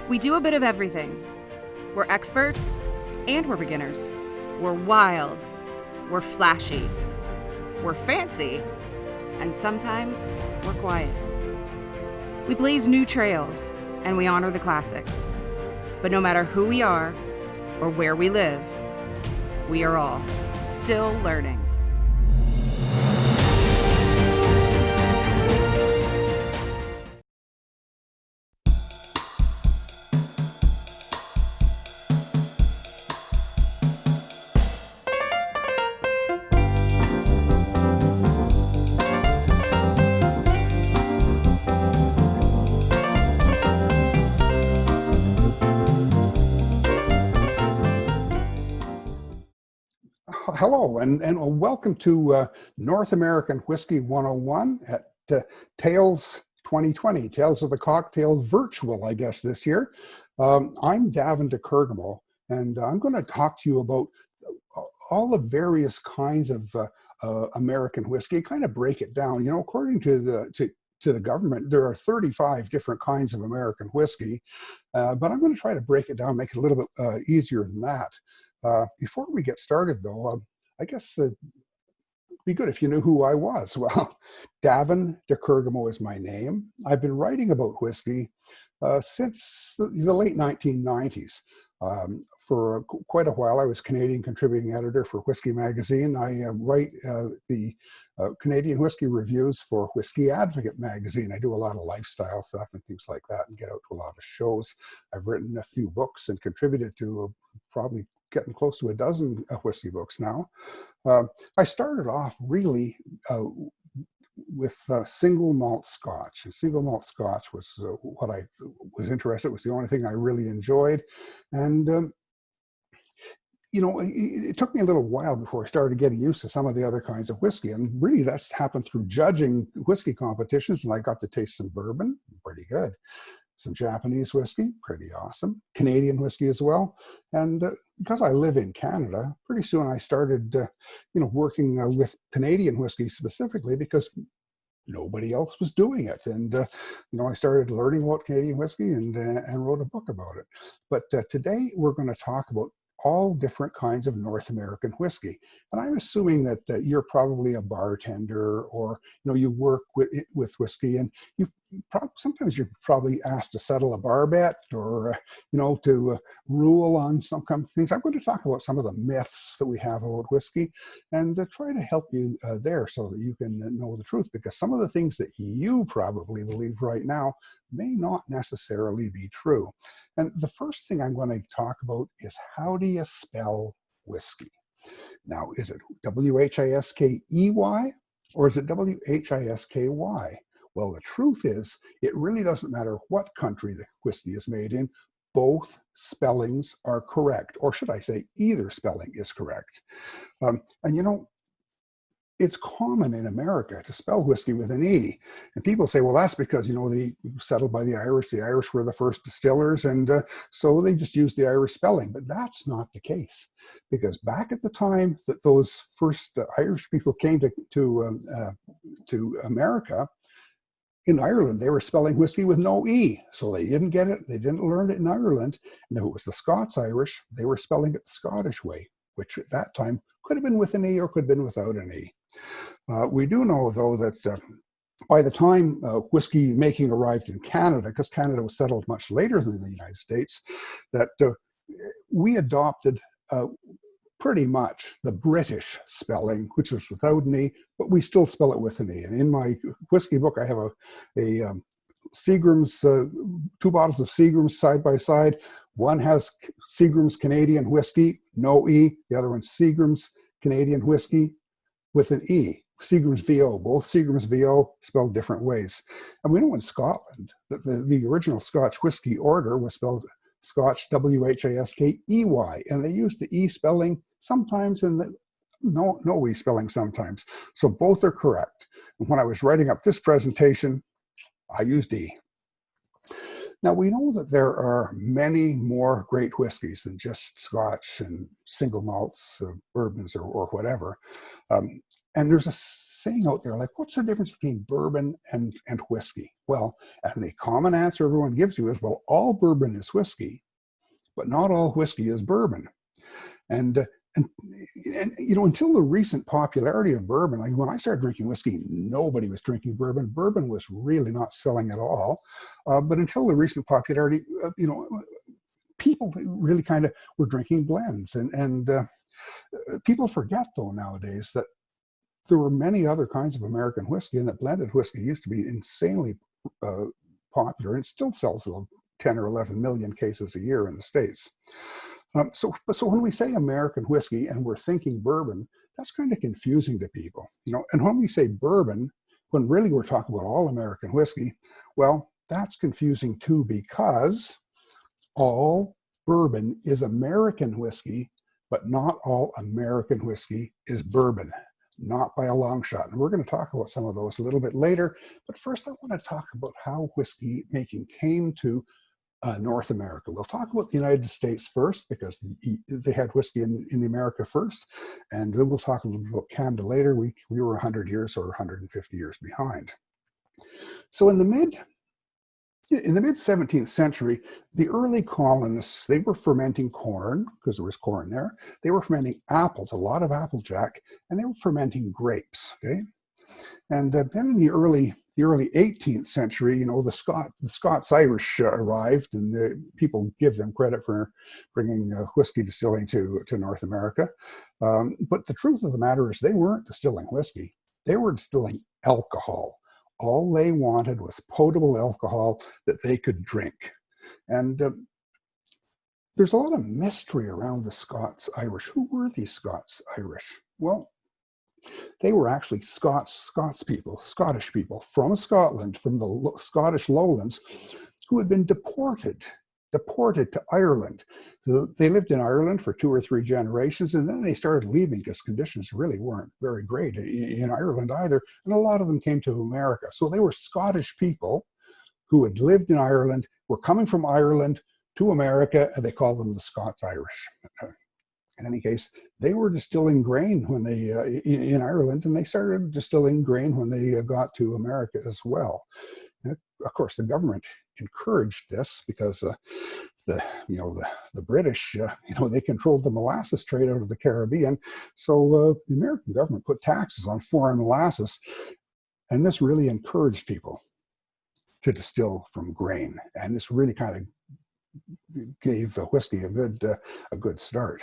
We do a bit of everything. We're experts and we're beginners. We're wild. We're flashy. We're fancy. And sometimes we're quiet. We blaze new trails and we honor the classics. But no matter who we are or where we live, we are all still learning. Hello, and welcome to North American Whiskey 101 at Tales 2020, Tales of the Cocktail Virtual, I guess, this year. I'm Davin de Kergommeaux, and I'm going to talk to you about all the various kinds of American whiskey, kind of break it down. You know, according to the government, there are 35 different kinds of American whiskey, but I'm going to try to break it down, make it a little bit easier than that. Before we get started, though, I guess it'd be good if you knew who I was. Well, Davin de Kergommeaux is my name. I've been writing about whiskey since the late 1990s. For quite a while, I was Canadian contributing editor for Whiskey Magazine. I write the Canadian whiskey reviews for Whiskey Advocate Magazine. I do a lot of lifestyle stuff and things like that and get out to a lot of shows. I've written a few books and contributed to probably getting close to a dozen whiskey books now. I started off really with single malt Scotch. And single malt Scotch was what I was interested in. It was the only thing I really enjoyed. And you know, it took me a little while before I started getting used to some of the other kinds of whiskey. And really that's happened through judging whiskey competitions. And I got to taste some bourbon, pretty good. Some Japanese whiskey, pretty awesome. Canadian whiskey as well. And because I live in Canada, pretty soon I started, working with Canadian whiskey specifically because nobody else was doing it. And, I started learning about Canadian whiskey and wrote a book about it. But today we're going to talk about all different kinds of North American whiskey. And I'm assuming that you're probably a bartender or, you work with whiskey, and sometimes you're probably asked to settle a bar bet or, to rule on some kind of things. I'm going to talk about some of the myths that we have about whiskey and try to help you there so that you can know the truth, because some of the things that you probably believe right now may not necessarily be true. And the first thing I'm going to talk about is, how do you spell whiskey? Now, is it W-H-I-S-K-E-Y or is it W-H-I-S-K-Y? Well, the truth is, it really doesn't matter what country the whiskey is made in. Both spellings are correct, or should I say, either spelling is correct. It's common in America to spell whiskey with an E. And people say, well, that's because, they settled by the Irish. The Irish were the first distillers, and so they just used the Irish spelling. But that's not the case, because back at the time that those first Irish people came to America, in Ireland, they were spelling whiskey with no E. So they didn't get it. They didn't learn it in Ireland. And if it was the Scots-Irish, they were spelling it the Scottish way, which at that time could have been with an E or could have been without an E. We do know, though, that by the time whiskey making arrived in Canada, because Canada was settled much later than the United States, that we adopted pretty much the British spelling, which is without an E, but we still spell it with an E. And in my whiskey book, I have a Seagram's, 2 bottles of Seagram's side by side. One has Seagram's Canadian whiskey, no E. The other one's Seagram's Canadian whiskey with an E. Seagram's VO, both Seagram's VO spelled different ways. And we know in Scotland that the original Scotch whiskey order was spelled Scotch, W-H-I-S-K-E-Y, and they used the E spelling sometimes and no E spelling sometimes. So both are correct. And when I was writing up this presentation, I used E. Now, we know that there are many more great whiskeys than just Scotch and single malts, bourbons, or whatever. And there's a saying out there like, what's the difference between bourbon and whiskey? Well, and the common answer everyone gives you is, well, all bourbon is whiskey, but not all whiskey is bourbon. And, and, and until the recent popularity of bourbon, like when I started drinking whiskey, nobody was drinking bourbon. Bourbon was really not selling at all. But until the recent popularity, people really kind of were drinking blends. And people forget, though, nowadays that there were many other kinds of American whiskey, and that blended whiskey used to be insanely popular, and it still sells about 10 or 11 million cases a year in the States. So when we say American whiskey and we're thinking bourbon, that's kind of confusing to people, And when we say bourbon, when really we're talking about all American whiskey, well, that's confusing too, because all bourbon is American whiskey, but not all American whiskey is bourbon, not by a long shot. And we're going to talk about some of those a little bit later. But first, I want to talk about how whiskey making came to North America. We'll talk about the United States first, because they had whiskey in America first. And then we'll talk a little bit about Canada later. We were 100 years or 150 years behind. So in the mid 17th century, the early colonists, they were fermenting corn, because there was corn there. They were fermenting apples, a lot of applejack, and they were fermenting grapes, okay? And then in the early 18th century, the Scots-Irish arrived, and people give them credit for bringing whiskey distilling to North America. But the truth of the matter is they weren't distilling whiskey. They were distilling alcohol. All they wanted was potable alcohol that they could drink. And there's a lot of mystery around the Scots-Irish. Who were these Scots-Irish? Well, they were actually Scottish people from Scotland, from the Scottish lowlands, who had been deported to Ireland. So they lived in Ireland for 2 or 3 generations, and then they started leaving because conditions really weren't very great in Ireland either, and a lot of them came to America. So they were Scottish people who had lived in Ireland, were coming from Ireland to America, and they called them the Scots-Irish. In any case, they were distilling grain when they in Ireland, and they started distilling grain when they got to America as well. And of course, the government encouraged this because the British, they controlled the molasses trade out of the Caribbean. So the American government put taxes on foreign molasses, and this really encouraged people to distill from grain. And this really kind of gave whiskey a good start.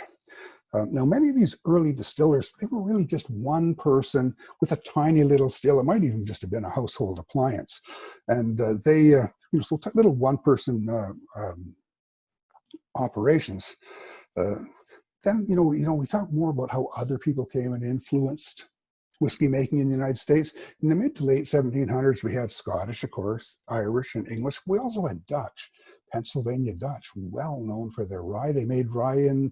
Now, many of these early distillers, they were really just one person with a tiny little still. It might even just have been a household appliance. And so little one-person operations. Then, we talk more about how other people came and influenced whiskey making in the United States. In the mid to late 1700s, we had Scottish, of course, Irish, and English. We also had Dutch. Pennsylvania Dutch, well known for their rye. They made rye in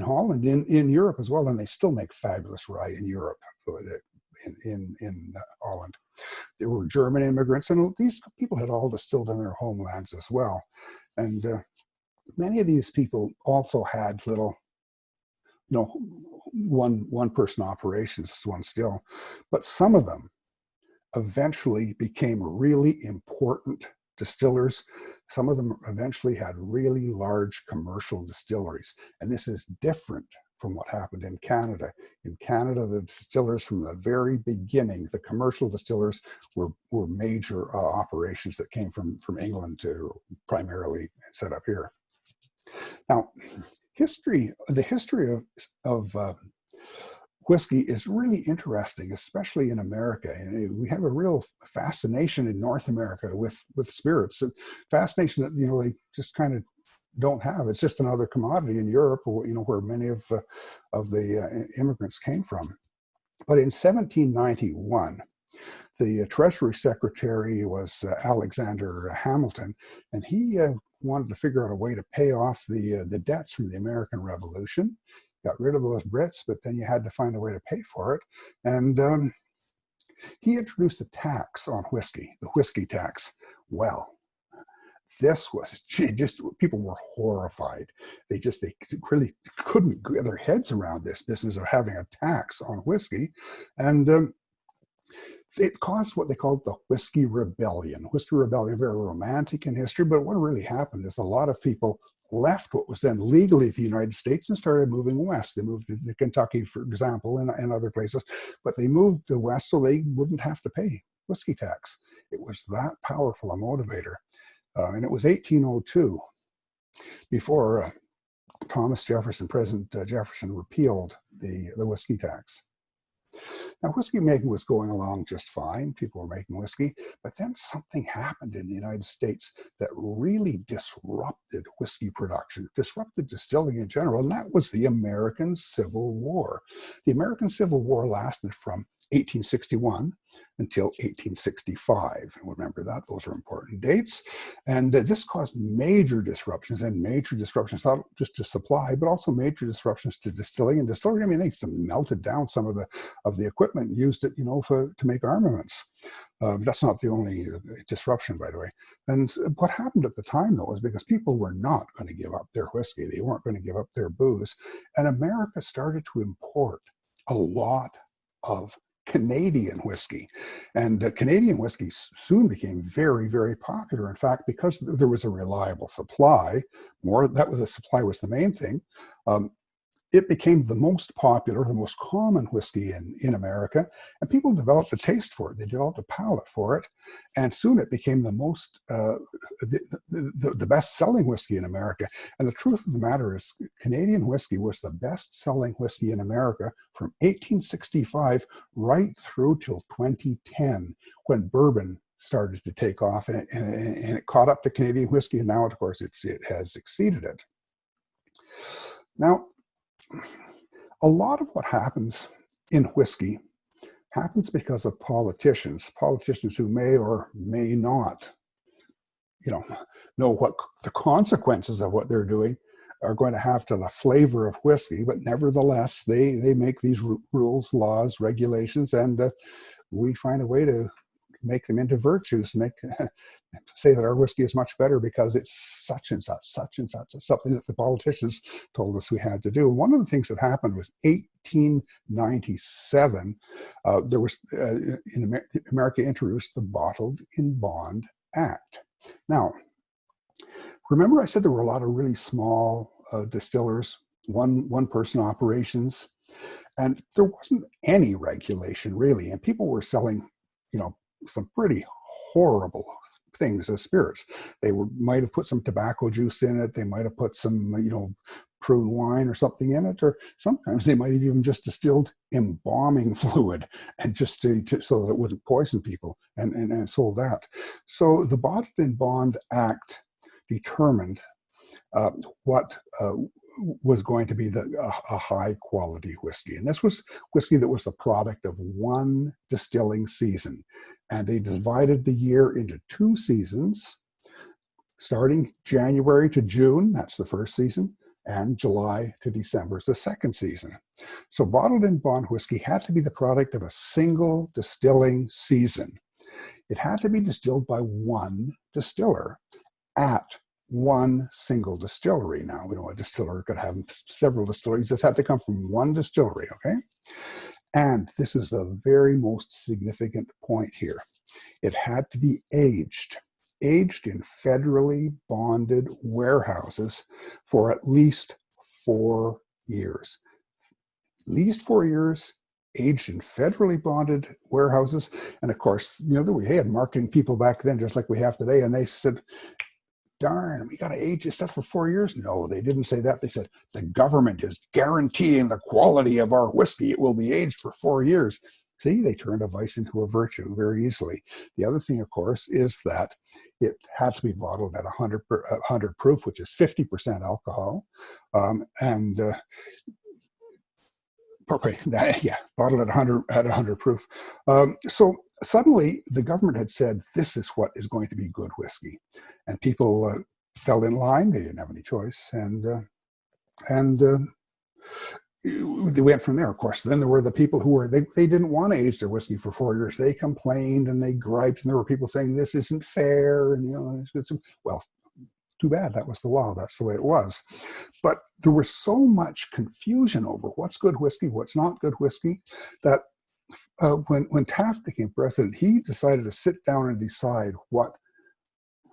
Holland, in Europe as well, and they still make fabulous rye in Europe, in Holland. There were German immigrants, and these people had all distilled in their homelands as well. And many of these people also had little, one-person operations, one still, but some of them eventually became really important distillers. Some of them eventually had really large commercial distilleries. And this is different from what happened in Canada. In Canada, the distillers from the very beginning, the commercial distillers were major operations that came from England to primarily set up here. Now, the history of whiskey is really interesting, especially in America. And we have a real fascination in North America with spirits, and fascination that they just kind of don't have. It's just another commodity in Europe, where many of the immigrants came from. But in 1791, the Treasury Secretary was Alexander Hamilton, and he wanted to figure out a way to pay off the debts from the American Revolution. Got rid of those Brits, but then you had to find a way to pay for it. And he introduced a tax on whiskey, the whiskey tax. Well, this was just, people were horrified. They really couldn't get their heads around this business of having a tax on whiskey. And it caused what they called the Whiskey Rebellion. Whiskey Rebellion, very romantic in history, but what really happened is a lot of people left what was then legally the United States and started moving west. They moved to Kentucky, for example, and other places, but they moved to west so they wouldn't have to pay whiskey tax. It was that powerful a motivator. And it was 1802 before Thomas Jefferson, President Jefferson, repealed the whiskey tax. Now, whiskey making was going along just fine. People were making whiskey, but then something happened in the United States that really disrupted whiskey production, disrupted distilling in general, and that was the American Civil War. The American Civil War lasted from 1861 until 1865. And remember that, those are important dates. And this caused major disruptions, not just to supply, but also major disruptions to distilling and distillery. I mean, they melted down some of the equipment and used it, to make armaments. That's not the only disruption, by the way. And what happened at the time, though, was because people were not going to give up their whiskey. They weren't going to give up their booze. And America started to import a lot of Canadian whiskey. And Canadian whiskey soon became very, very popular. In fact, because there was a reliable supply, the supply was the main thing, it became the most popular, the most common whiskey in America, and people developed a taste for it. They developed a palate for it, and soon it became the most, the best-selling whiskey in America. And the truth of the matter is, Canadian whiskey was the best-selling whiskey in America from 1865 right through till 2010, when bourbon started to take off, and it caught up to Canadian whiskey, and now, of course, it has exceeded it. Now, a lot of what happens in whiskey happens because of politicians who may or may not, know what the consequences of what they're doing are going to have to the flavor of whiskey, but nevertheless, they make these rules, laws, regulations, and we find a way to make them into virtues, say that our whiskey is much better because it's such and such, something that the politicians told us we had to do. One of the things that happened was 1897, America introduced the Bottled in Bond Act. Now, remember I said there were a lot of really small distillers, one-person operations, and there wasn't any regulation really, and people were selling, some pretty horrible things as spirits. They might have put some tobacco juice in it. They might have put some, prune wine or something in it, or sometimes they might have even just distilled embalming fluid and just so that it wouldn't poison people and sold that. So the Bottled in Bond Act determined what was going to be a high quality whiskey. And this was whiskey that was the product of one distilling season. And they divided the year into two seasons, starting January to June, that's the first season, and July to December is the second season. So Bottled in Bond whiskey had to be the product of a single distilling season. It had to be distilled by one distiller at one single distillery. Now, a distiller could have several distilleries. This had to come from one distillery, okay? And this is the very most significant point here. It had to be aged in federally bonded warehouses for at least 4 years. At least 4 years, aged in federally bonded warehouses. And of course, we had marketing people back then, just like we have today, and they said, darn, we got to age this stuff for 4 years. No, they didn't say that. They said, the government is guaranteeing the quality of our whiskey. It will be aged for 4 years. See, they turned a vice into a virtue very easily. The other thing, of course, is that it had to be bottled at 100 proof, which is 50% alcohol. Bottled at 100 proof. So suddenly the government had said, this is what is going to be good whiskey. And people fell in line. They didn't have any choice. And they went from there, of course. Then there were the people who they didn't want to age their whiskey for 4 years. They complained and they griped, and there were people saying, this isn't fair. And, well, too bad. That was the law. That's the way it was. But there was so much confusion over what's good whiskey, what's not good whiskey, that when Taft became president, he decided to sit down and decide what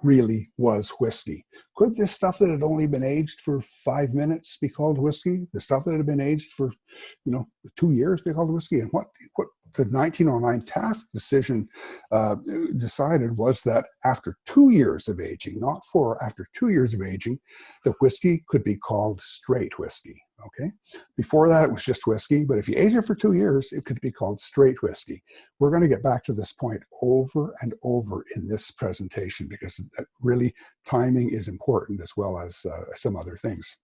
really was whiskey. Could this stuff that had only been aged for 5 minutes be called whiskey? The stuff that had been aged for, 2 years be called whiskey? And what the 1909 Taft decision decided was that after 2 years of aging, not 4, after 2 years of aging, the whiskey could be called straight whiskey. Okay. Before that, it was just whiskey, but if you age it for 2 years, it could be called straight whiskey. We're going to get back to this point over and over in this presentation because really timing is important as well as some other things.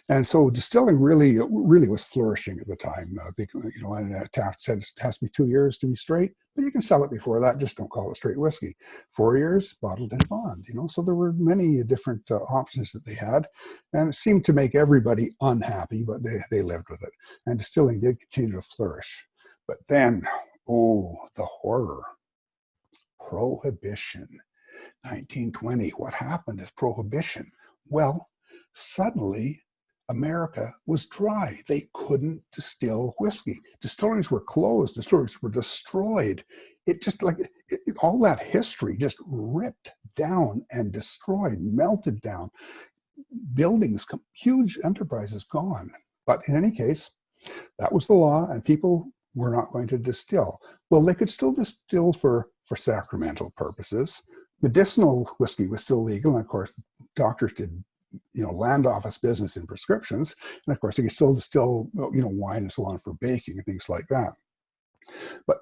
And so distilling really was flourishing at the time. And Taft said it has to be 2 years to be straight, but you can sell it before that. Just don't call it straight whiskey. 4 years, bottled and bond. So there were many different options that they had, and it seemed to make everybody unhappy, but they lived with it. And distilling did continue to flourish. But then, the horror. Prohibition. 1920. What happened is Prohibition. Well, suddenly America was dry. They couldn't distill whiskey. Distilleries were closed. Distilleries were destroyed. It just all that history just ripped down and destroyed, melted down. Buildings, huge enterprises gone. But in any case, that was the law, and people were not going to distill. Well, they could still distill for sacramental purposes. Medicinal whiskey was still legal, and of course, doctors did land office business in prescriptions, and of course they could still distill wine and so on for baking and things like that. But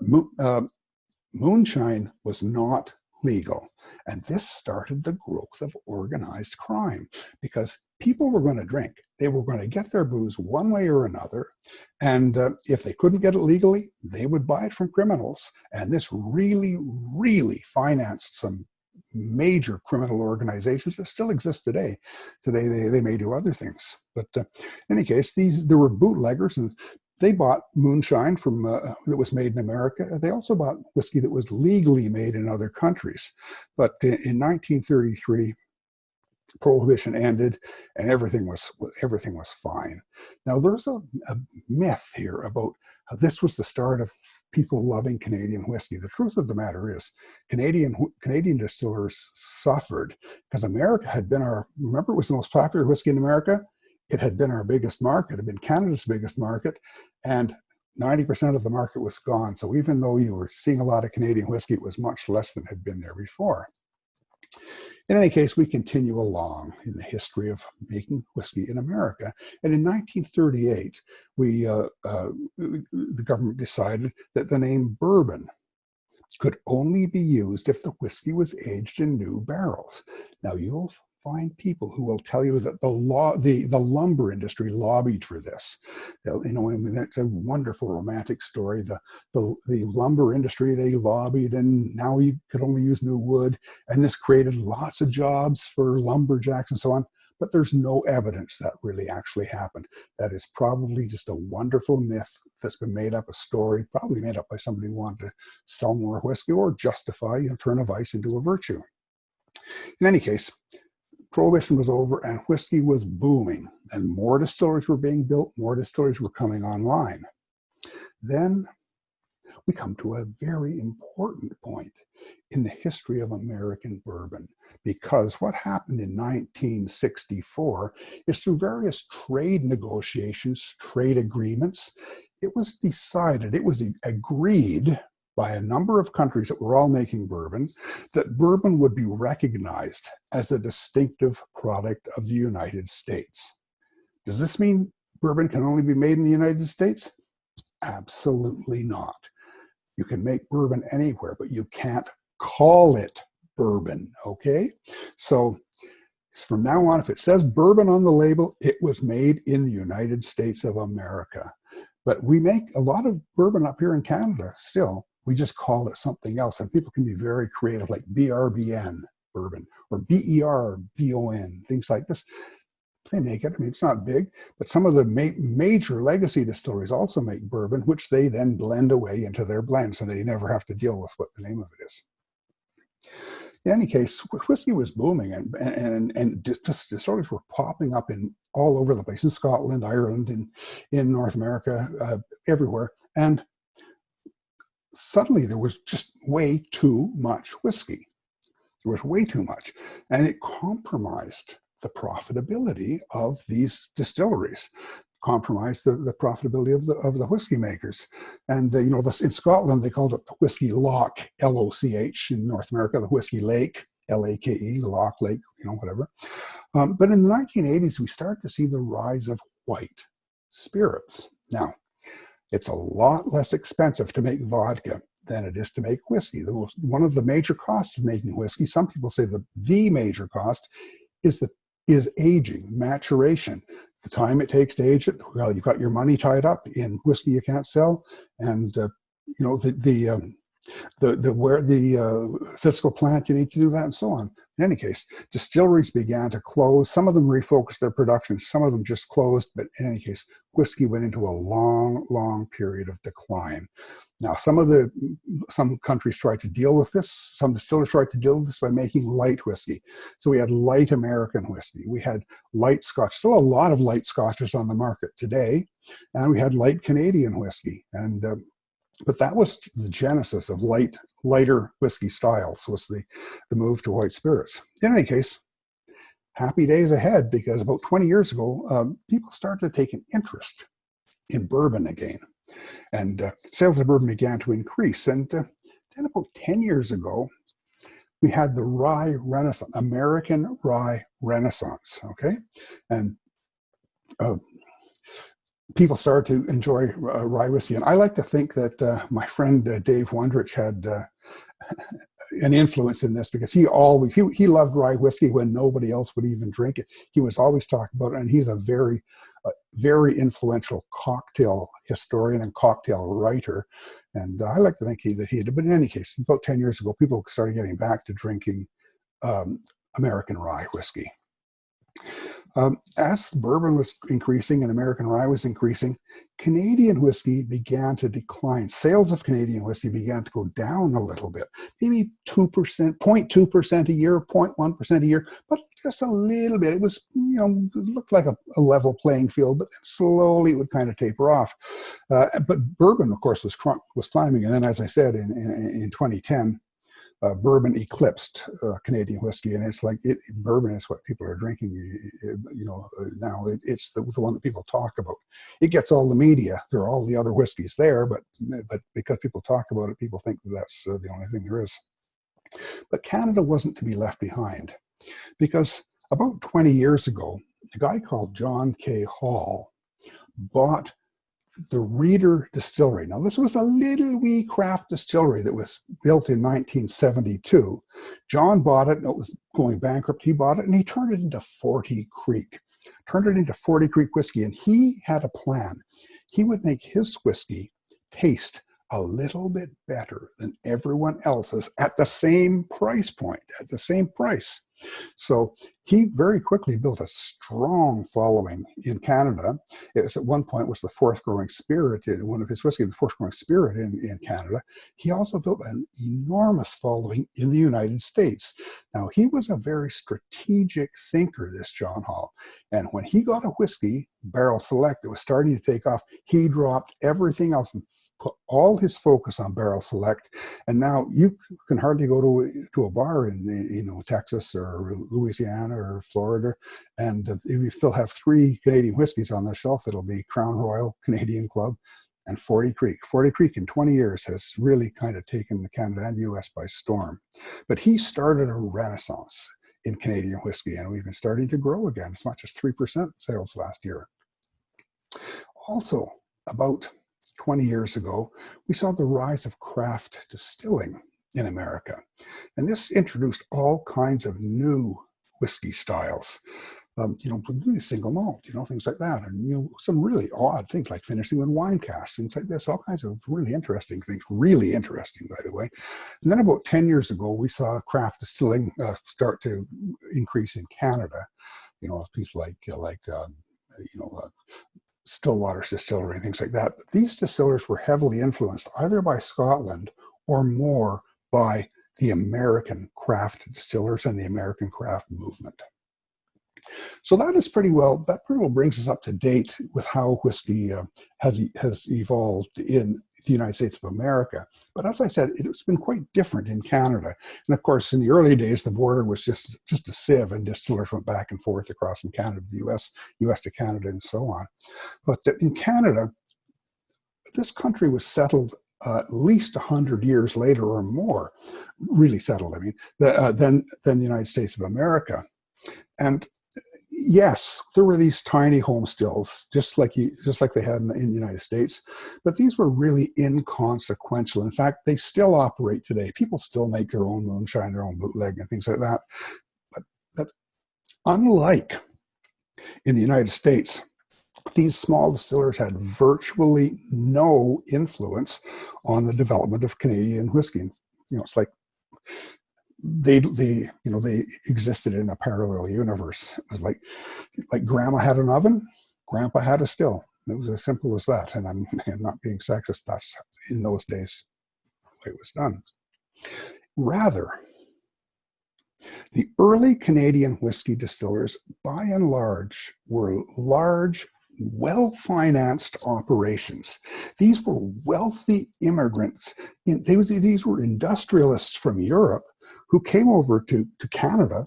moonshine was not legal, and this started the growth of organized crime because people were going to drink. They were going to get their booze one way or another, and if they couldn't get it legally, they would buy it from criminals, and this really financed some major criminal organizations that still exist today. Today they may do other things, but in any case, there were bootleggers, and they bought moonshine from that was made in America. They also bought whiskey that was legally made in other countries. But in 1933, Prohibition ended, and everything was fine. Now, there's a myth here about how this was the start of people loving Canadian whiskey. The truth of the matter is, Canadian distillers suffered because America had been remember, it was the most popular whiskey in America. It had been our biggest market. It had been Canada's biggest market, and 90% of the market was gone. So even though you were seeing a lot of Canadian whiskey, it was much less than had been there before. In any case, we continue along in the history of making whiskey in America. And in 1938, the government decided that the name bourbon could only be used if the whiskey was aged in new barrels. Now, you'll find people who will tell you that the lumber industry lobbied for this. It's a wonderful romantic story. The lumber industry, they lobbied, and now you could only use new wood, and this created lots of jobs for lumberjacks and so on. But there's no evidence that really actually happened. That is probably just a wonderful myth that's been made up, a story, probably made up by somebody who wanted to sell more whiskey or justify, turn a vice into a virtue. In any case, Prohibition was over and whiskey was booming, and more distilleries were being built, more distilleries were coming online. Then we come to a very important point in the history of American bourbon, because what happened in 1964 is through various trade negotiations, trade agreements, it was decided, it was agreed by a number of countries that were all making bourbon, that bourbon would be recognized as a distinctive product of the United States. Does this mean bourbon can only be made in the United States? Absolutely not. You can make bourbon anywhere, but you can't call it bourbon, okay? So from now on, if it says bourbon on the label, it was made in the United States of America. But we make a lot of bourbon up here in Canada still. We just call it something else, and people can be very creative, like BRBN bourbon or BERBON, things like this. They make it. I mean, it's not big, but some of the major legacy distilleries also make bourbon, which they then blend away into their blend, so they never have to deal with what the name of it is. In any case, whiskey was booming, and distilleries were popping up in all over the place, in Scotland, Ireland, in North America, everywhere. And suddenly there was just way too much whiskey. There was way too much, and it compromised the profitability of these distilleries, compromised the profitability of the whiskey makers. And you know, this, in Scotland they called it the whiskey loch, L-O-C-H. In North America, the whiskey lake, L-A-K-E, the loch lake, you know, whatever. But in the 1980s, we started to see the rise of white spirits. Now, it's a lot less expensive to make vodka than it is to make whiskey. One of the major costs of making whiskey, some people say the major cost, is aging, maturation. The time it takes to age it. Well, you've got your money tied up in whiskey you can't sell, and you know, the physical plant you need to do that, and so on. In any case, distilleries began to close. Some of them refocused their production. Some of them just closed. But in any case, whiskey went into a long period of decline. Now, some countries tried to deal with this. Some distillers tried to deal with this by making light whiskey. So we had light American whiskey. We had light Scotch. Still a lot of light Scotches on the market today. And we had light Canadian whiskey. And but that was the genesis of lighter whiskey styles, was the move to white spirits. In any case, happy days ahead, because about 20 years ago, people started to take an interest in bourbon again. And sales of bourbon began to increase. And then about 10 years ago, we had the rye renaissance, American rye renaissance, okay? And people started to enjoy rye whiskey. And I like to think that my friend Dave Wondrich had an influence in this, because he loved rye whiskey when nobody else would even drink it. He was always talking about it, and he's a very influential cocktail historian and cocktail writer. And I like to think that he did. But in any case, about 10 years ago, people started getting back to drinking American rye whiskey. As bourbon was increasing and American rye was increasing, Canadian whiskey began to decline. Sales of Canadian whiskey began to go down a little bit, maybe 2%, 0.2% a year, 0.1% a year, but just a little bit. It was, you know, it looked like a level playing field, but then slowly it would kind of taper off. But bourbon, of course, was climbing. And then, as I said, in 2010, bourbon eclipsed Canadian whiskey, and it's like bourbon is what people are drinking. You know, now it's the one that people talk about. It gets all the media. There are all the other whiskeys there, but because people talk about it, people think that's the only thing there is. But Canada wasn't to be left behind, because about 20 years ago, a guy called John K. Hall bought the Reeder Distillery. Now, this was a little wee craft distillery that was built in 1972. John bought it, and it was going bankrupt. He bought it, and he turned it into 40 Creek. Turned it into 40 Creek whiskey, and he had a plan. He would make his whiskey taste a little bit better than everyone else's at the same price point, at the same price. So he very quickly built a strong following in Canada. It was, at one point, was the fourth growing spirit in one of his whiskey, the fourth growing spirit in Canada. He also built an enormous following in the United States. Now, he was a very strategic thinker, this John Hall. And when he got a whiskey, Barrel Select, that was starting to take off, he dropped everything else and put all his focus on Barrel Select. And now you can hardly go to a bar in Texas or Louisiana or Florida, and if you still have 3 Canadian whiskeys on the shelf, it'll be Crown Royal, Canadian Club, and 40 Creek. 40 Creek in 20 years has really kind of taken Canada and the US by storm. But he started a renaissance in Canadian whiskey, and we've been starting to grow again, as much as 3% sales last year. Also, about 20 years ago, we saw the rise of craft distilling in America. And this introduced all kinds of new whiskey styles. Really single malt, things like that. And, some really odd things like finishing with wine casks, things like this, all kinds of really interesting things, really interesting, by the way. And then about 10 years ago, we saw craft distilling start to increase in Canada. People like Stillwater's distillery and things like that. But these distillers were heavily influenced either by Scotland or more by the American craft distillers and the American craft movement. So that pretty well brings us up to date with how whiskey has evolved in the United States of America. But as I said, it's been quite different in Canada. And of course, in the early days, the border was just a sieve, and distillers went back and forth across from Canada to the US, US to Canada, and so on. But in Canada, this country was settled at least 100 years later or more, really settled, I mean, than the United States of America. And yes, there were these tiny home stills, just like they had in the United States, but these were really inconsequential. In fact, they still operate today. People still make their own moonshine, their own bootleg, and things like that. But unlike in the United States, these small distillers had virtually no influence on the development of Canadian whiskey. It's like they existed in a parallel universe. It was like grandma had an oven, grandpa had a still. It was as simple as that. And I'm not being sexist. That's in those days the way it was done. Rather, the early Canadian whiskey distillers, by and large, were large, well-financed operations. These were wealthy immigrants. These were industrialists from Europe who came over to Canada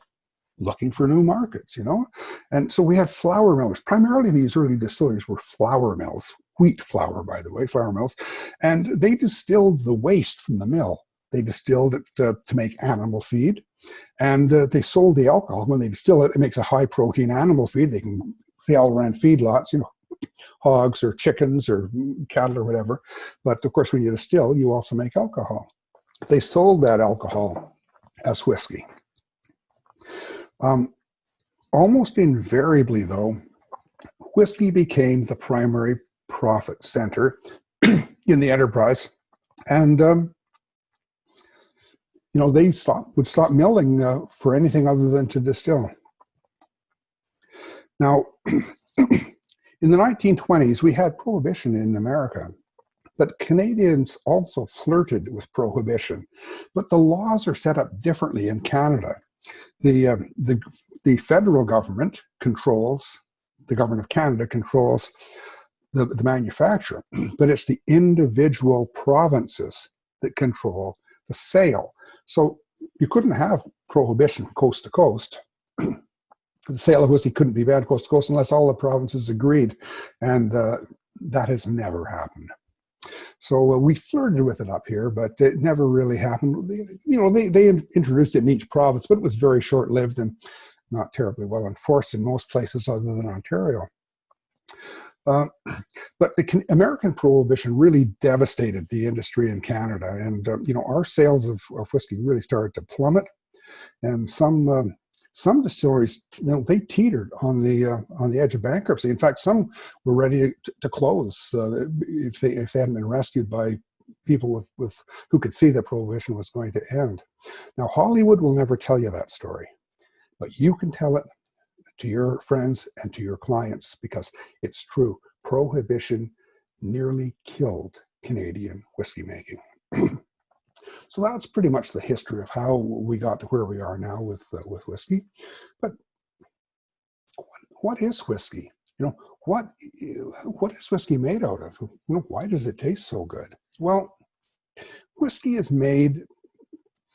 looking for new markets, And so we had flour mills. Primarily, these early distilleries were flour mills, wheat flour, by the way, flour mills. And they distilled the waste from the mill. They distilled it to make animal feed. And they sold the alcohol. When they distill it, it makes a high-protein animal feed. They all ran feedlots, hogs or chickens or cattle or whatever. But of course, when you distill, you also make alcohol. They sold that alcohol as whiskey. Almost invariably, though, whiskey became the primary profit center in the enterprise. And, they would stop milling for anything other than to distill. Now, in the 1920s, we had prohibition in America, but Canadians also flirted with prohibition. But the laws are set up differently in Canada. The federal government controls, the government of Canada controls the manufacture, but it's the individual provinces that control the sale. So you couldn't have prohibition coast to coast. The sale of whiskey couldn't be banned coast to coast unless all the provinces agreed, and that has never happened. So we flirted with it up here, but it never really happened. They introduced it in each province, but it was very short-lived and not terribly well enforced in most places other than Ontario. But the American prohibition really devastated the industry in Canada, and our sales of whiskey really started to plummet, and some distilleries, they teetered on the edge of bankruptcy. In fact, some were ready to close if they hadn't been rescued by people who could see that prohibition was going to end. Now, Hollywood will never tell you that story, but you can tell it to your friends and to your clients because it's true. Prohibition nearly killed Canadian whiskey making. So that's pretty much the history of how we got to where we are now with whiskey. But what is whiskey? What is whiskey made out of? Why does it taste so good? Well, whiskey is made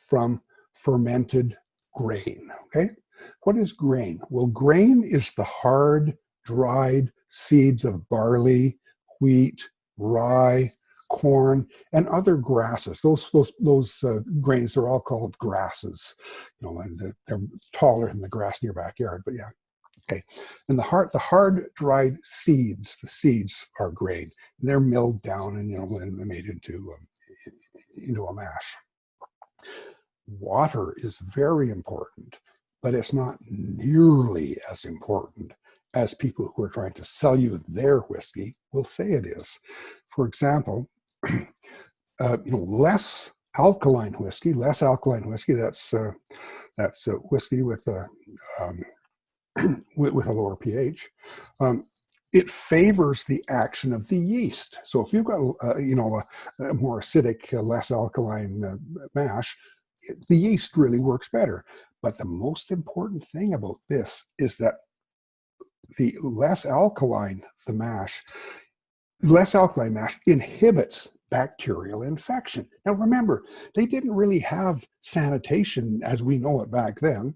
from fermented grain. Okay, what is grain? Well, grain is the hard, dried seeds of barley, wheat, rye, corn, and other grasses. Those grains are all called grasses, and they're taller than the grass in your backyard. But yeah, okay. And the hard dried seeds, the seeds are grain, and they're milled down and made into a mash. Water is very important, but it's not nearly as important as people who are trying to sell you their whiskey will say it is. For example, less alkaline whiskey, that's whiskey with a lower pH. It favors the action of the yeast. So if you've got a more acidic, less alkaline mash, the yeast really works better. But the most important thing about this is that the less alkaline mash inhibits bacterial infection. Now remember, they didn't really have sanitation as we know it back then,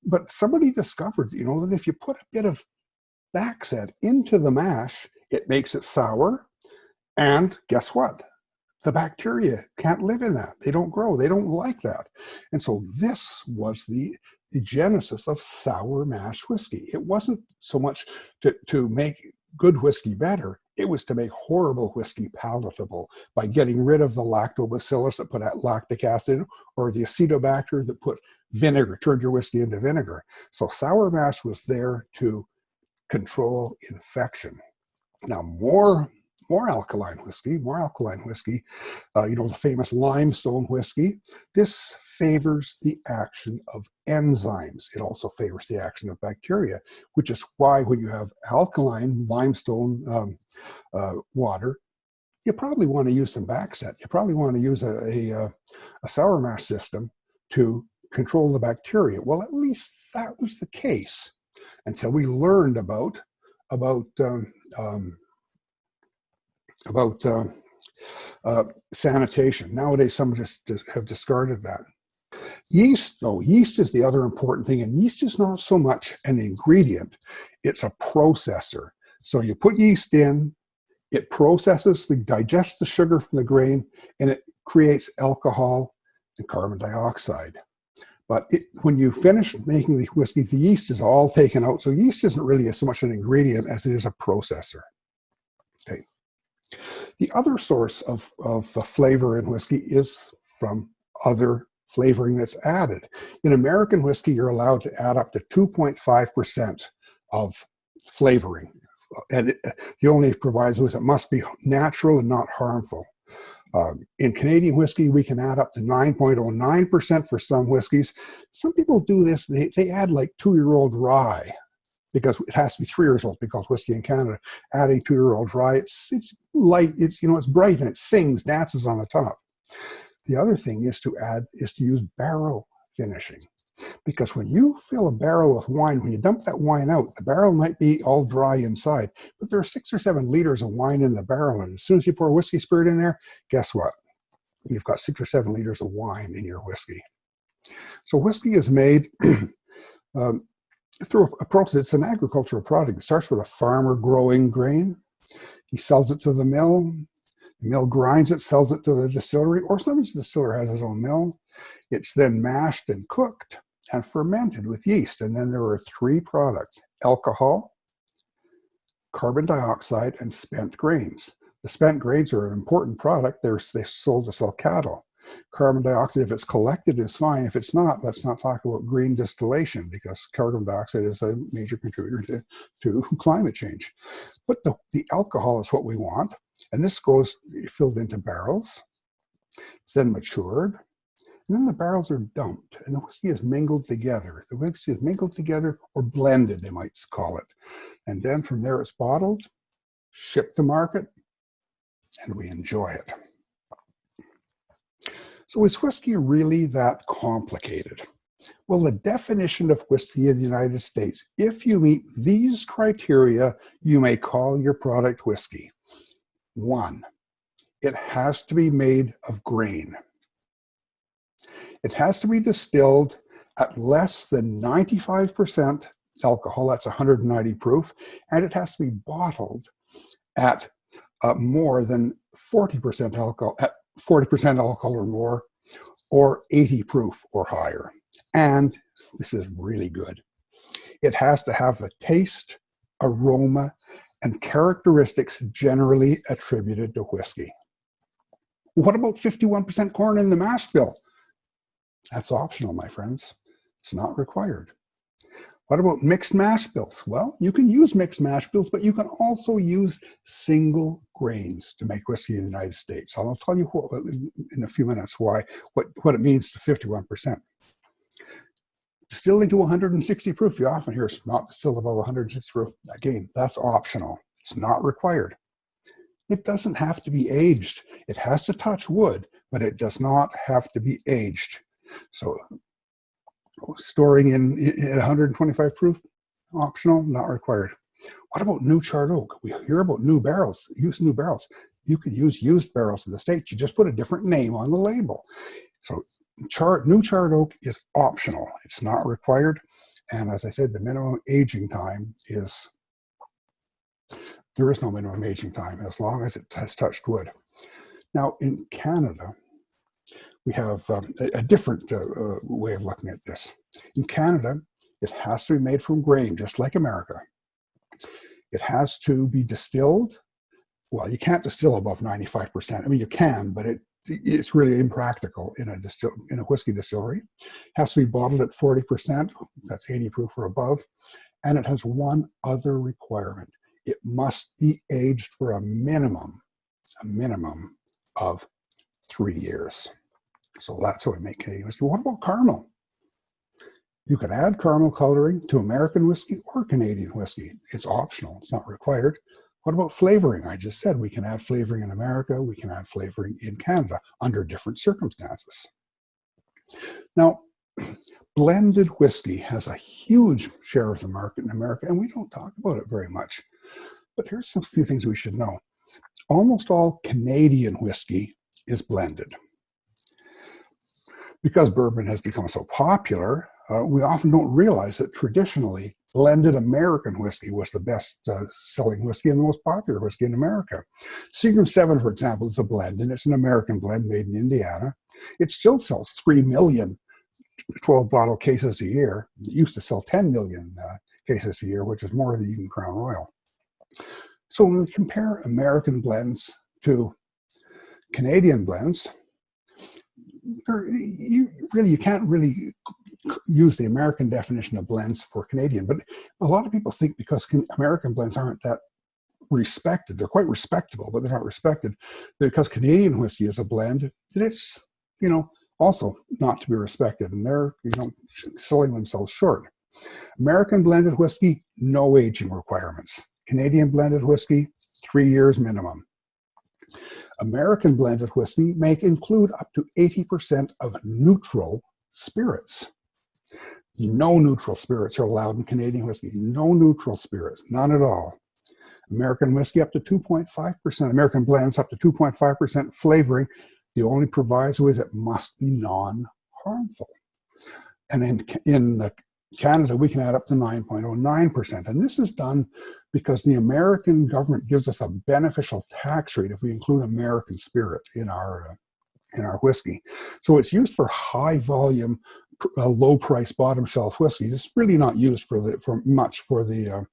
but somebody discovered, that if you put a bit of Baxet into the mash, it makes it sour, and guess what? The bacteria can't live in that. They don't grow. They don't like that. And so this was the genesis of sour mash whiskey. It wasn't so much to make good whiskey better. It was to make horrible whiskey palatable by getting rid of the lactobacillus that put out lactic acid, or the acetobacter that put vinegar, turned your whiskey into vinegar. So sour mash was there to control infection. Now more alkaline whiskey, the famous limestone whiskey. This favors the action of enzymes. It also favors the action of bacteria, which is why when you have alkaline limestone water, you probably want to use some Baxet. You probably want to use a sour mash system to control the bacteria. Well, at least that was the case until we learned about sanitation. Nowadays, some just have discarded that. Yeast, though, yeast is the other important thing, and yeast is not so much an ingredient, it's a processor. So you put yeast in, it digests the sugar from the grain, and it creates alcohol and carbon dioxide. But when you finish making the whiskey, the yeast is all taken out. So yeast isn't really so much an ingredient as it is a processor. Okay. The other source of flavor in whiskey is from other flavoring that's added. In American whiskey, you're allowed to add up to 2.5% of flavoring. And the only proviso is it must be natural and not harmful. In Canadian whiskey, we can add up to 9.09% for some whiskeys. Some people do this, they add like 2-year-old rye, because it has to be 3 years old because whiskey in Canada. Adding 2-year-old rye, it's light, it's bright, and it sings, dances on the top. The other thing is to use barrel finishing. Because when you fill a barrel with wine, when you dump that wine out, the barrel might be all dry inside, but there are 6 or 7 liters of wine in the barrel. And as soon as you pour whiskey spirit in there, guess what? You've got 6 or 7 liters of wine in your whiskey. So whiskey is made through a process. It's an agricultural product. It starts with a farmer growing grain. He sells it to the mill. The mill grinds it, sells it to the distillery, or sometimes the distiller has his own mill. It's then mashed and cooked and fermented with yeast. And then there are 3 products: alcohol, carbon dioxide, and spent grains. The spent grains are an important product. They're sold to sell cattle. Carbon dioxide, if it's collected, is fine. If it's not, let's not talk about green distillation, because carbon dioxide is a major contributor to climate change. But the alcohol is what we want. And this goes filled into barrels. It's then matured. And then the barrels are dumped, and the whiskey is mingled together. The whiskey is mingled together, or blended, they might call it. And then from there it's bottled, shipped to market, and we enjoy it. So is whiskey really that complicated? Well, the definition of whiskey in the United States, if you meet these criteria, you may call your product whiskey. 1, it has to be made of grain. It has to be distilled at less than 95% alcohol, that's 190 proof, and it has to be bottled at more than 40% alcohol, at 40% alcohol or more, or 80 proof or higher. And this is really good. It has to have the taste, aroma, and characteristics generally attributed to whiskey. What about 51% corn in the mash bill? That's optional, my friends. It's not required. What about mixed mash bills? Well, you can use mixed mash bills, but you can also use single grains to make whiskey in the United States. I'll tell you in a few minutes what it means to 51%. Distilling to 160 proof, you often hear it's not distilled above 160 proof. Again, that's optional. It's not required. It doesn't have to be aged. It has to touch wood, but it does not have to be aged. So storing in 125 proof, optional, not required. What about new charred oak? We hear about new barrels, use new barrels. You could use used barrels in the States. You just put a different name on the label. So new charred oak is optional. It's not required. And as I said, the minimum aging time is, there is no minimum aging time as long as it has touched wood. Now in Canada, we have a different way of looking at this. In Canada, it has to be made from grain, just like America. It has to be distilled. Well, you can't distill above 95%. I mean, you can, but it's really impractical in a whiskey distillery. It has to be bottled at 40%. That's 80 proof or above. And it has one other requirement. It must be aged for a minimum of 3 years. So that's how we make Canadian whiskey. What about caramel? You can add caramel coloring to American whiskey or Canadian whiskey. It's optional, it's not required. What about flavoring? I just said we can add flavoring in America, we can add flavoring in Canada under different circumstances. Now, blended whiskey has a huge share of the market in America, and we don't talk about it very much. But here's a few things we should know. Almost all Canadian whiskey is blended. Because bourbon has become so popular, we often don't realize that traditionally blended American whiskey was the best selling whiskey and the most popular whiskey in America. Seagram 7, for example, is a blend, and it's an American blend made in Indiana. It still sells 3 million 12-bottle cases a year. It used to sell 10 million cases a year, which is more than even Crown Royal. So when we compare American blends to Canadian blends, you can't really use the American definition of blends for Canadian, but a lot of people think because American blends aren't that respected, they're quite respectable, but they're not respected, because Canadian whiskey is a blend, that it's, also not to be respected, and they're, selling themselves short. American blended whiskey, no aging requirements. Canadian blended whiskey, 3 years minimum. American blended whiskey may include up to 80% of neutral spirits. No neutral spirits are allowed in Canadian whiskey. No neutral spirits, none at all. American whiskey up to 2.5%. American blends up to 2.5% flavoring. The only proviso is it must be non-harmful. And in Canada, we can add up to 9.09%. And this is done because the American government gives us a beneficial tax rate if we include American spirit in our whiskey. So it's used for high volume, low price, bottom shelf whiskey. It's really not used for the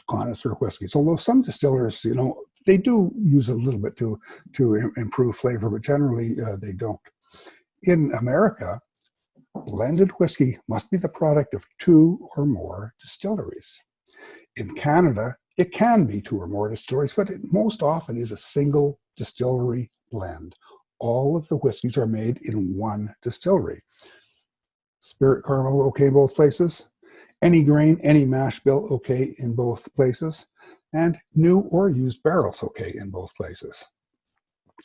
connoisseur whiskeys. Although some distillers, they do use a little bit to improve flavor, but generally they don't. In America, blended whiskey must be the product of 2 or more distilleries. In Canada, it can be 2 or more distilleries, but it most often is a single distillery blend. All of the whiskeys are made in one distillery. Spirit caramel, okay in both places. Any grain, any mash bill, okay in both places. And new or used barrels, okay in both places.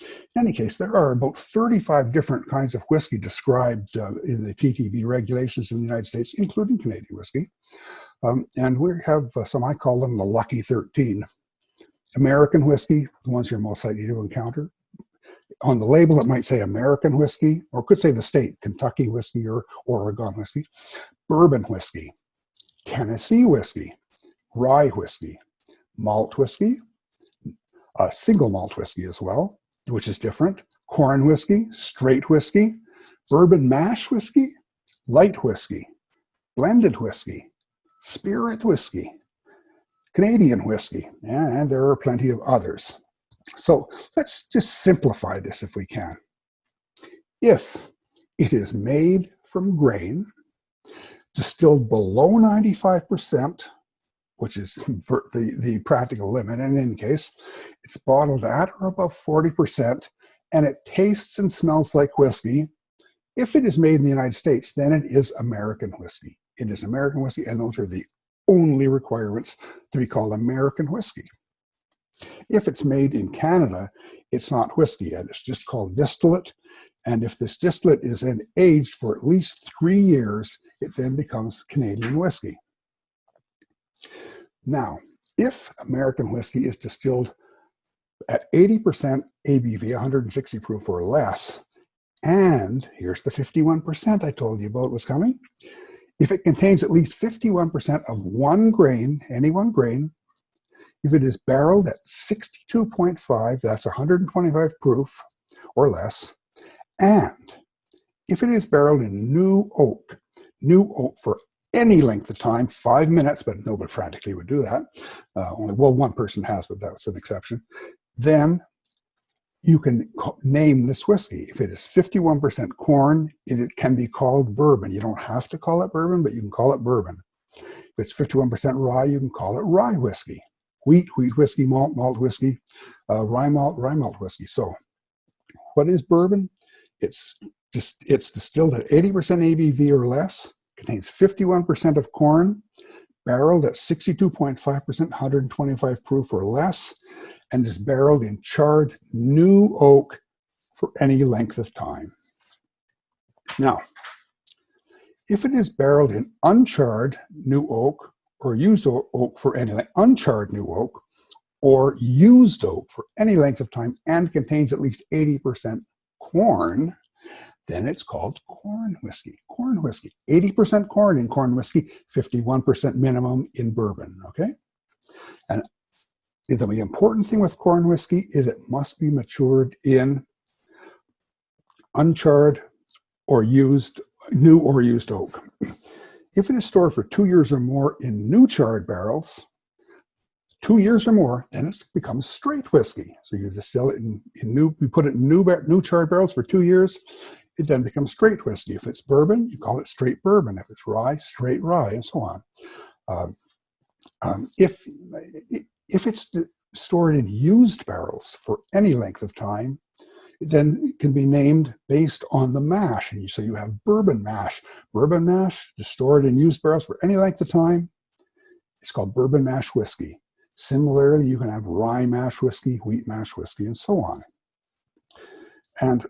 In any case, there are about 35 different kinds of whiskey described in the TTB regulations in the United States, including Canadian whiskey. And we have some, I call them the Lucky 13. American whiskey, the ones you're most likely to encounter. On the label, it might say American whiskey, or it could say the state, Kentucky whiskey or Oregon whiskey. Bourbon whiskey, Tennessee whiskey, rye whiskey, malt whiskey, single malt whiskey as well, which is different, corn whiskey, straight whiskey, bourbon mash whiskey, light whiskey, blended whiskey, spirit whiskey, Canadian whiskey, and there are plenty of others. So let's just simplify this if we can. If it is made from grain, distilled below 95%, which is the practical limit, and in any case, it's bottled at or above 40%, and it tastes and smells like whiskey. If it is made in the United States, then it is American whiskey. It is American whiskey, and those are the only requirements to be called American whiskey. If it's made in Canada, it's not whiskey yet. It's just called distillate. And if this distillate is then aged for at least 3 years, it then becomes Canadian whiskey. Now, if American whiskey is distilled at 80% ABV, 160 proof or less, and here's the 51% I told you about was coming, if it contains at least 51% of one grain, any one grain, if it is barreled at 62.5, that's 125 proof or less, and if it is barreled in new oak for any length of time, 5 minutes, but nobody practically would do that. Only, well, one person has, but that was an exception. Then you can name this whiskey. If it is 51% corn, it can be called bourbon. You don't have to call it bourbon, but you can call it bourbon. If it's 51% rye, you can call it rye whiskey. Wheat whiskey, malt whiskey, rye malt whiskey. So what is bourbon? It's distilled at 80% ABV or less, contains 51% of corn, barreled at 62.5%, 125 proof or less, and is barreled in charred new oak for any length of time. Now, if it is barreled in uncharred new oak or used oak for any uncharred new oak or used oak for any length of time and contains at least 80% corn, then it's called corn whiskey. Corn whiskey. 80% corn in corn whiskey, 51% minimum in bourbon, okay? And the important thing with corn whiskey is it must be matured in uncharred or used, new or used oak. If it is stored for 2 years or more in new charred barrels, 2 years or more, then it becomes straight whiskey. So you distill it in new, you put it in new charred barrels for 2 years, it then becomes straight whiskey. If it's bourbon, you call it straight bourbon. If it's rye, straight rye, and so on. If it's stored in used barrels for any length of time, then it can be named based on the mash. And so you have bourbon mash. Bourbon mash is stored in used barrels for any length of time. It's called bourbon mash whiskey. Similarly, you can have rye mash whiskey, wheat mash whiskey, and so on. And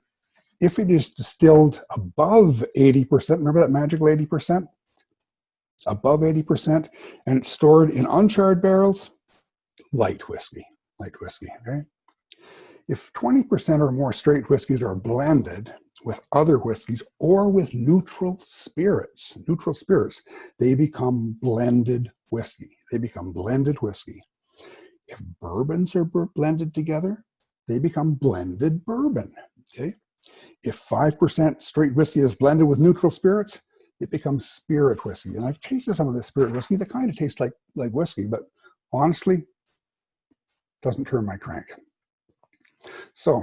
if it is distilled above 80%, remember that magical 80%? Above 80%, and it's stored in uncharred barrels, light whiskey, okay? If 20% or more straight whiskeys are blended with other whiskeys or with neutral spirits, they become blended whiskey. If bourbons are blended together, they become blended bourbon, okay? If 5% straight whiskey is blended with neutral spirits, it becomes spirit whiskey. And I've tasted some of this spirit whiskey that kind of tastes like whiskey, but honestly, doesn't turn my crank. So,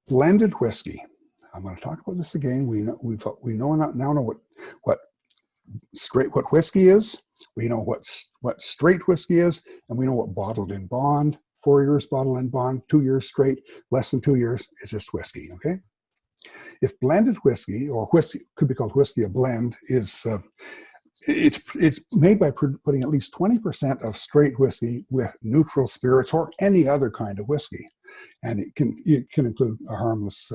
blended whiskey. I'm going to talk about this again. We now know what whiskey is. We know what straight whiskey is, and we know what bottled in bond. 4 years bottled in bond, 2 years straight, less than 2 years is just whiskey. Okay. If blended whiskey, or whiskey could be called whiskey a blend, is it's made by putting at least 20% of straight whiskey with neutral spirits or any other kind of whiskey, and it can include a harmless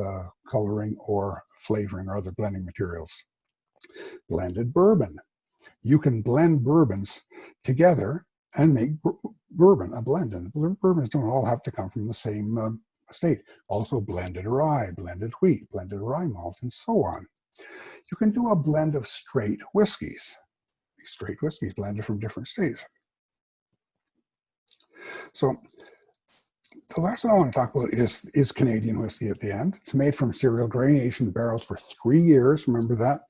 coloring or flavoring or other blending materials. Blended bourbon. You can blend bourbons together and make bourbon a blend. And bourbons don't all have to come from the same state. Also blended rye, blended wheat, blended rye malt, and so on. You can do a blend of straight whiskeys. Straight whiskeys blended from different states. So the last one I want to talk about is Canadian whiskey at the end. It's made from cereal grain, aged in barrels for 3 years. Remember that.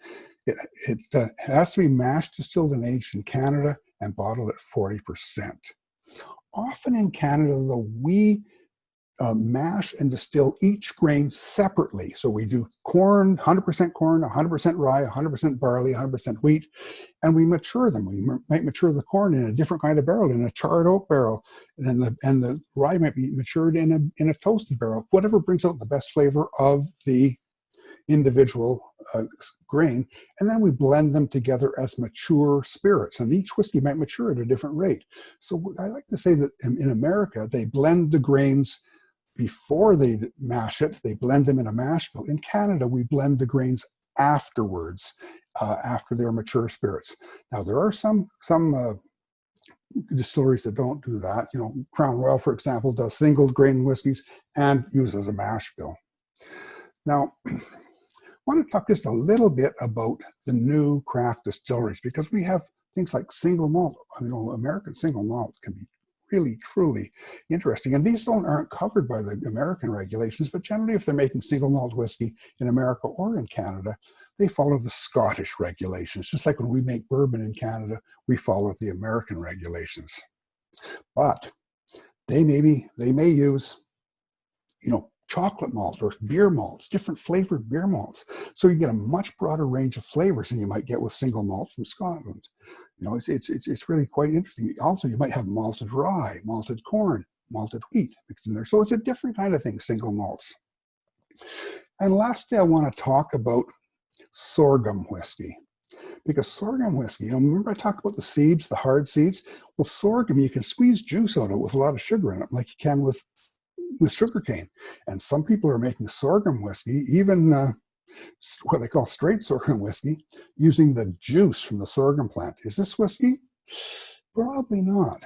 It has to be mashed, distilled, and aged in Canada and bottled at 40%. Often in Canada, though, we mash and distill each grain separately. So we do corn, 100% corn, 100% rye, 100% barley, 100% wheat, and we mature them. We might mature the corn in a different kind of barrel, in a charred oak barrel, and the rye might be matured in a toasted barrel, whatever brings out the best flavor of the individual grain, and then we blend them together as mature spirits, and each whiskey might mature at a different rate. So I like to say that in America, they blend the grains before they mash it, they blend them in a mash bill. In Canada, we blend the grains afterwards, after they're mature spirits. Now, there are some distilleries that don't do that. You know, Crown Royal, for example, does single grain whiskeys and uses a mash bill. Now, I want to talk just a little bit about the new craft distilleries, because we have things like single malt. You know, American single malt can be really, truly interesting. And these aren't covered by the American regulations, but generally if they're making single malt whiskey in America or in Canada, they follow the Scottish regulations. Just like when we make bourbon in Canada, we follow the American regulations. But they may use, you know, chocolate malt or beer malts, different flavored beer malts. So you get a much broader range of flavors than you might get with single malt from Scotland. You know, it's really quite interesting. Also, you might have malted rye, malted corn, malted wheat mixed in there. So it's a different kind of thing, single malts. And lastly, I want to talk about sorghum whiskey. Because sorghum whiskey, you know, remember I talked about the seeds, the hard seeds? Well, sorghum, you can squeeze juice out of it with a lot of sugar in it, like you can with sugarcane. And some people are making sorghum whiskey, even what they call straight sorghum whiskey, using the juice from the sorghum plant. Is this whiskey? Probably not.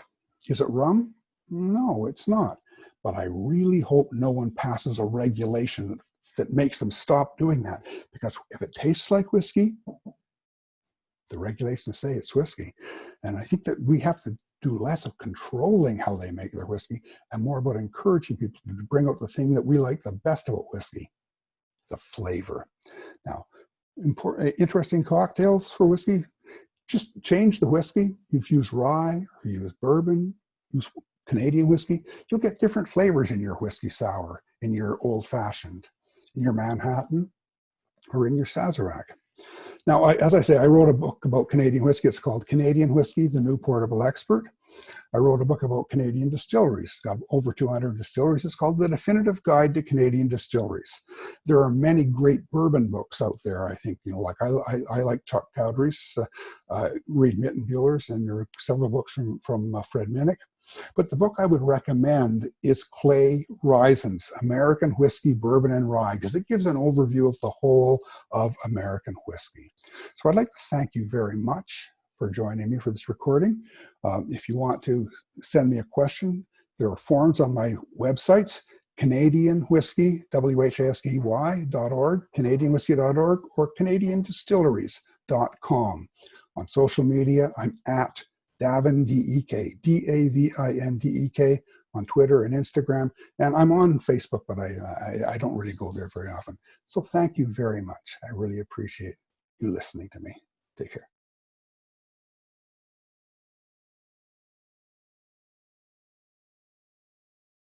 Is it rum? No, it's not. But I really hope no one passes a regulation that makes them stop doing that. Because if it tastes like whiskey, the regulations say it's whiskey. And I think that we have to do less of controlling how they make their whiskey and more about encouraging people to bring out the thing that we like the best about whiskey, the flavor. Now, interesting cocktails for whiskey, just change the whiskey. If you use rye, or you use bourbon, use Canadian whiskey, you'll get different flavors in your whiskey sour, in your old fashioned, in your Manhattan, or in your Sazerac. Now, as I say, I wrote a book about Canadian whiskey. It's called Canadian Whiskey, the New Portable Expert. I wrote a book about Canadian distilleries. It's got over 200 distilleries. It's called The Definitive Guide to Canadian Distilleries. There are many great bourbon books out there, I think. You know, like I like Chuck Cowdery's, Reed Mittenbuehler's, and there are several books from Fred Minnick. But the book I would recommend is Clay Risen's American Whiskey, Bourbon, and Rye, because it gives an overview of the whole of American whiskey. So I'd like to thank you very much for joining me for this recording. If you want to send me a question, there are forms on my websites, Canadian Whiskey, WHISKY.org, CanadianWhiskey.org, or CanadianDistilleries.com. On social media, I'm at Davin de Kergommeaux, Davindek, on Twitter and Instagram. And I'm on Facebook, but I don't really go there very often. So thank you very much. I really appreciate you listening to me. Take care.